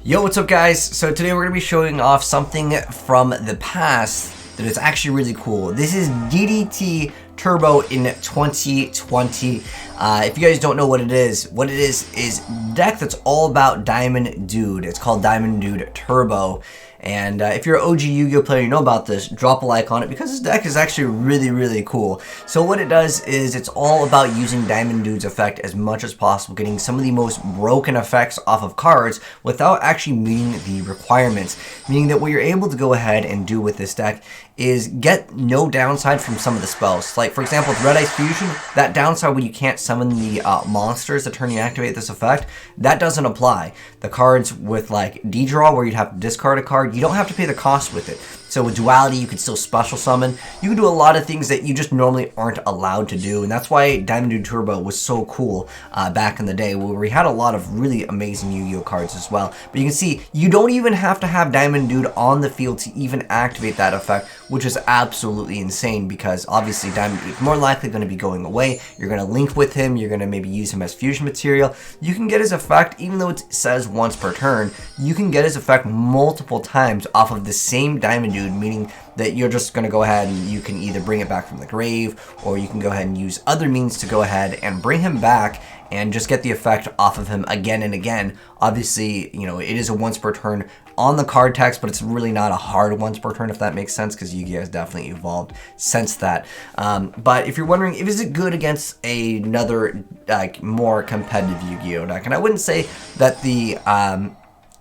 Yo, what's up guys? So today we're going to be showing off something from the past that is actually really cool. This is DDT Turbo in 2020. If you guys don't know what it is a deck that's all about Diamond Dude. It's called Diamond Dude Turbo. And if you're an OG Yu-Gi-Oh player, you know about this, drop a like on it because this deck is actually really cool. So what it does is it's all about using Diamond Dude's effect as much as possible, getting some of the most broken effects off of cards without actually meeting the requirements. Meaning that what you're able to go ahead and do with this deck is get no downside from some of the spells. Like for example, with Red Ice Fusion, that downside when you can't summon the monsters the turn you activate this effect, that doesn't apply. The cards with like D-Draw where you'd have to discard a card, you don't have to pay the cost with it. So with Duality, you can still special summon. You can do a lot of things that you just normally aren't allowed to do, and that's why Diamond Dude Turbo was so cool back in the day, where we had a lot of really amazing Yu-Gi-Oh cards as well. But you can see, you don't even have to have Diamond Dude on the field to even activate that effect, which is absolutely insane because obviously Diamond Dude is more likely going to be going away. You're going to link with him, you're going to maybe use him as fusion material. You can get his effect, even though it says once per turn, you can get his effect multiple times off of the same Diamond Dude, meaning that you're just going to go ahead and you can either bring it back from the grave, or you can go ahead and use other means to go ahead and bring him back and just get the effect off of him again and again. Obviously, you know, it is a once per turn on the card text, but it's really not a hard once per turn, if that makes sense, because Yu-Gi-Oh has definitely evolved since that. But if you're wondering, is it good against another like more competitive Yu-Gi-Oh deck? And I wouldn't say that the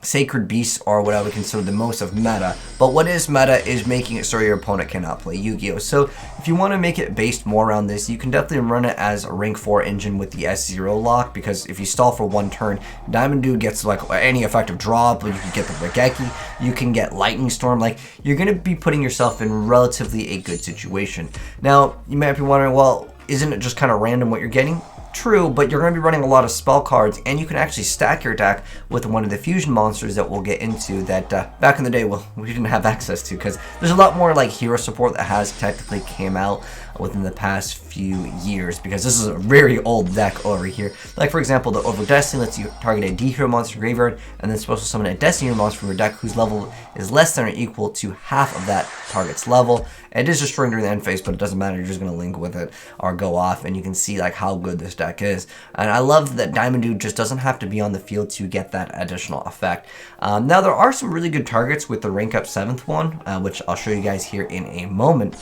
Sacred Beasts are what I would consider the most of meta, but what is meta is making it so your opponent cannot play Yu-Gi-Oh. So if you want to make it based more around this, you can definitely run it as a rank 4 engine with the S0 lock, because if you stall for one turn, Diamond Dude gets like any effective draw, but you can get the Regeki, you can get Lightning Storm, like you're going to be putting yourself in relatively a good situation. Now, you might be wondering, well, isn't it just kind of random what you're getting? True, but you're going to be running a lot of spell cards, and you can actually stack your deck with one of the fusion monsters that we'll get into that back in the day, well, we didn't have access to, because there's a lot more like hero support that has technically came out within the past few years, because this is a very old deck over here. Like for example, the Over Destiny lets you target a D-Hero monster graveyard and then special summon a Destiny Hero monster from your deck whose level is less than or equal to half of that target's level. It is destroying during the end phase, but it doesn't matter, you're just going to link with it or go off, and you can see like how good this deck is. And I love that Diamond Dude just doesn't have to be on the field to get that additional effect. Now there are some really good targets with the rank up 7th one, which I'll show you guys here in a moment.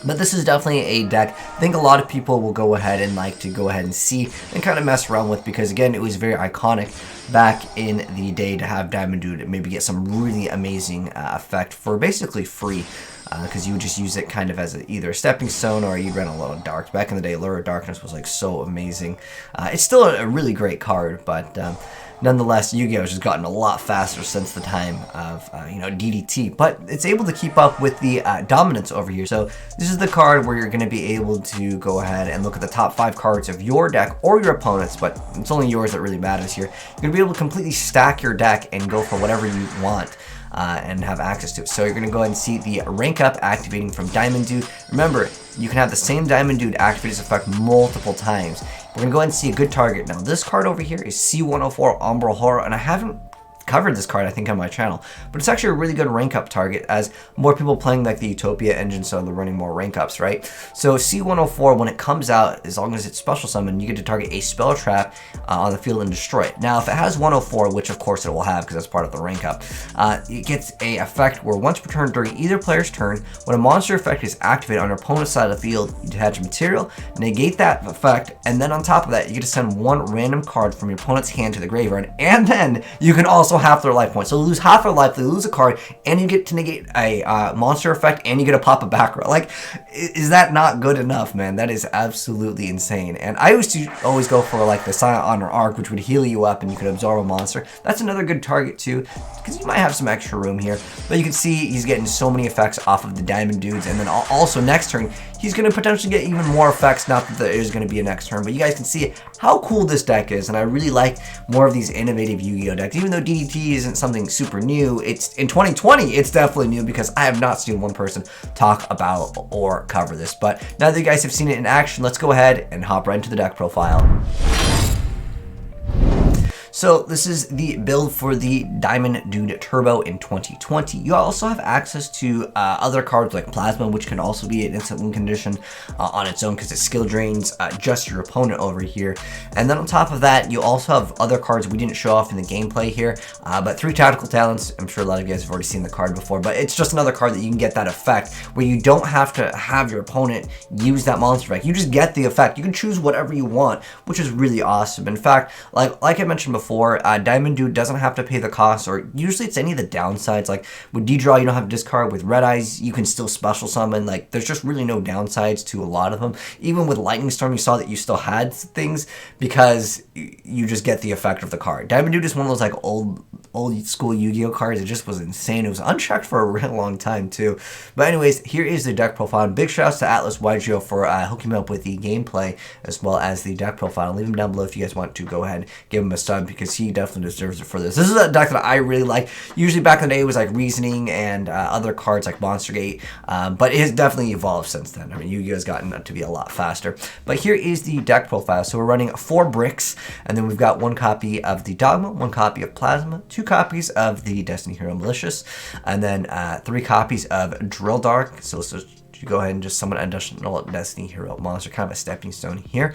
But this is definitely a deck I think a lot of people will go ahead and like to go ahead and see and kind of mess around with, because again, it was very iconic back in the day to have Diamond Dude and maybe get some really amazing effect for basically free. Because you would just use it kind of as either a stepping stone, or you'd run a Lure of Dark. Back in the day, Lure of Darkness was like so amazing. It's still a really great card, but nonetheless, Yu-Gi-Oh has just gotten a lot faster since the time of you know, DDT. But it's able to keep up with the dominance over here. So this is the card where you're going to be able to go ahead and look at the top 5 cards of your deck or your opponent's, but it's only yours that really matters here. You're going to be able to completely stack your deck and go for whatever you want. And have access to it. So you're going to go ahead and see the rank up activating from Diamond Dude. Remember, you can have the same Diamond Dude activate his effect multiple times. We're going to go ahead and see a good target. Now this card over here is C104 Umbral Horror, and I haven't covered this card I think on my channel, but it's actually a really good rank up target, as more people playing like the Utopia engine, so they're running more rank ups, right? So C104, when it comes out, as long as it's special summon, you get to target a spell trap on the field and destroy it. Now if it has 104, which of course it will have because that's part of the rank up, it gets a effect where once per turn during either player's turn, when a monster effect is activated on your opponent's side of the field, you detach a material, negate that effect, and then on top of that, you get to send one random card from your opponent's hand to the graveyard, and then you can also half their life points. So they lose half their life, they lose a card, and you get to negate a monster effect, and you get to pop a back row. Like, is that not good enough, man? That is absolutely insane. And I used to always go for like the Silent Honor Arc, which would heal you up and you could absorb a monster. That's another good target too, because you might have some extra room here. But you can see he's getting so many effects off of the Diamond Dudes, and then also next turn, he's going to potentially get even more effects, not that there is going to be a next turn, but you guys can see how cool this deck is, and I really like more of these innovative Yu-Gi-Oh decks. Even though DDT isn't something super new, it's in 2020, it's definitely new, because I have not seen one person talk about or cover this. But now that you guys have seen it in action, let's go ahead and hop right into the deck profile. So So this is the build for the Diamond Dude Turbo in 2020. You also have access to other cards like Plasma, which can also be an instant win condition on its own because it skill drains just your opponent over here. And then on top of that, you also have other cards we didn't show off in the gameplay here, but 3 tactical talents. I'm sure a lot of you guys have already seen the card before, but it's just another card that you can get that effect where you don't have to have your opponent use that monster effect. You just get the effect. You can choose whatever you want, which is really awesome. In fact, like I mentioned before, Diamond Dude doesn't have to pay the cost, or usually it's any of the downsides. Like with D-Draw, you don't have to discard. With Red Eyes, you can still special summon. Like there's just really no downsides to a lot of them. Even with Lightning Storm, you saw that you still had things because you just get the effect of the card. Diamond Dude is one of those like old school Yu-Gi-Oh cards. It just was insane. It was unchecked for a real long time too. But anyways, here is the deck profile. Big shouts to YuGiOh for hooking me up with the gameplay as well as the deck profile. I'll leave him down below if you guys want to go ahead and give him a sub because he definitely deserves it for this. This is a deck that I really like. Usually back in the day it was like Reasoning and other cards like Monster Gate, but it has definitely evolved since then. I mean, Yu-Gi-Oh has gotten to be a lot faster. But here is the deck profile. So we're running 4 bricks, and then we've got 1 copy of the Dogma, 1 copy of Plasma, 2 copies of the Destiny Hero Malicious, and then 3 copies of Drill Dark. So let's just go ahead and just summon an additional Destiny Hero monster, kind of a stepping stone here.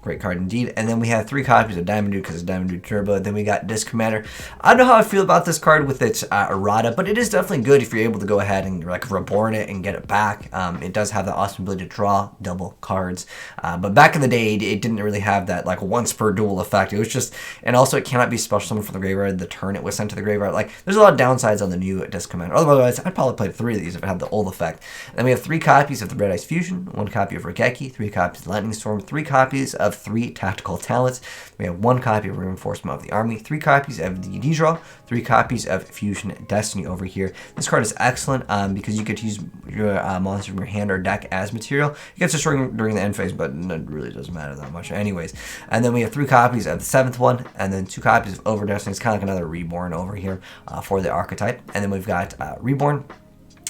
Great card indeed. And then we have 3 copies of Diamond Dude because it's Diamond Dude Turbo. Then we got Disc Commander. I don't know how I feel about this card with its errata, but it is definitely good if you're able to go ahead and like reborn it and get it back. It does have the awesome ability to draw double cards. But back in the day, it didn't really have that like once per duel effect. It was just, and also it cannot be special summoned from the graveyard the turn it was sent to the graveyard. Like there's a lot of downsides on the new Disc Commander. Otherwise, I'd probably play 3 of these if it had the old effect. Then we have 3 copies of the Red Eyes Fusion, 1 copy of Regeki, 3 copies of Lightning Storm, 3 copies of 3 tactical talents. We have 1 copy of Reinforcement of the Army, 3 copies of the D-Draw, 3 copies of Fusion Destiny over here. This card is excellent because you get to use your monster from your hand or deck as material. You get to destroy during the end phase, but it really doesn't matter that much anyways. And then we have 3 copies of the 7th one, and then 2 copies of Over Destiny. It's kind of like another Reborn over here for the archetype. And then we've got Reborn.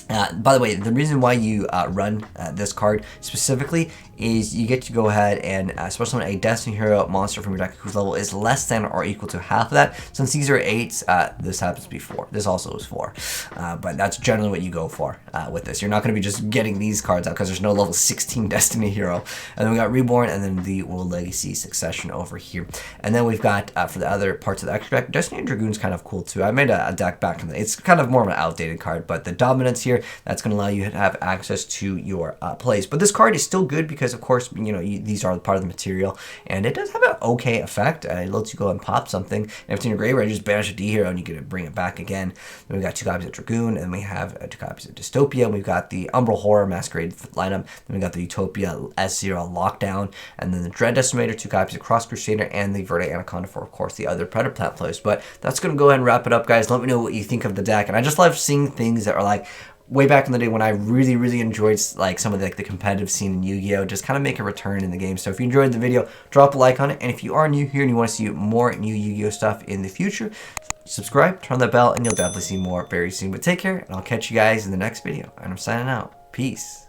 By the way, the reason why you run this card specifically is you get to go ahead and special summon a Destiny Hero monster from your deck whose level is less than or equal to half of that. Since these are 8s, this happens to be 4. This also is 4. But that's generally what you go for with this. You're not going to be just getting these cards out because there's no level 16 Destiny Hero. And then we got Reborn and then the World Legacy Succession over here. And then we've got, for the other parts of the extra deck, Destiny Dragoon's kind of cool too. I made a deck back in the, it's kind of more of an outdated card, but the Dominance here, that's going to allow you to have access to your plays. But this card is still good because, of course, you know, these are part of the material, and it does have an okay effect. It lets you go and pop something. And if it's in your graveyard, just banish a D hero and you get to bring it back again. Then we got 2 copies of Dragoon, and we have 2 copies of Dystopia. We've got the Umbral Horror Masquerade lineup. Then we got the Utopia S0 Lockdown, and then the Dread Decimator, 2 copies of Cross Crusader, and the Verde Anaconda for, of course, the other Predator plant plays. But that's going to go ahead and wrap it up, guys. Let me know what you think of the deck. And I just love seeing things that are like, way back in the day when I really enjoyed like some of the competitive scene in Yu-Gi-Oh, just kind of make a return in the game. So if you enjoyed the video, drop a like on it. And if you are new here and you want to see more new Yu-Gi-Oh stuff in the future, subscribe, turn on that bell, and you'll definitely see more very soon. But take care, and I'll catch you guys in the next video. And I'm signing out. Peace.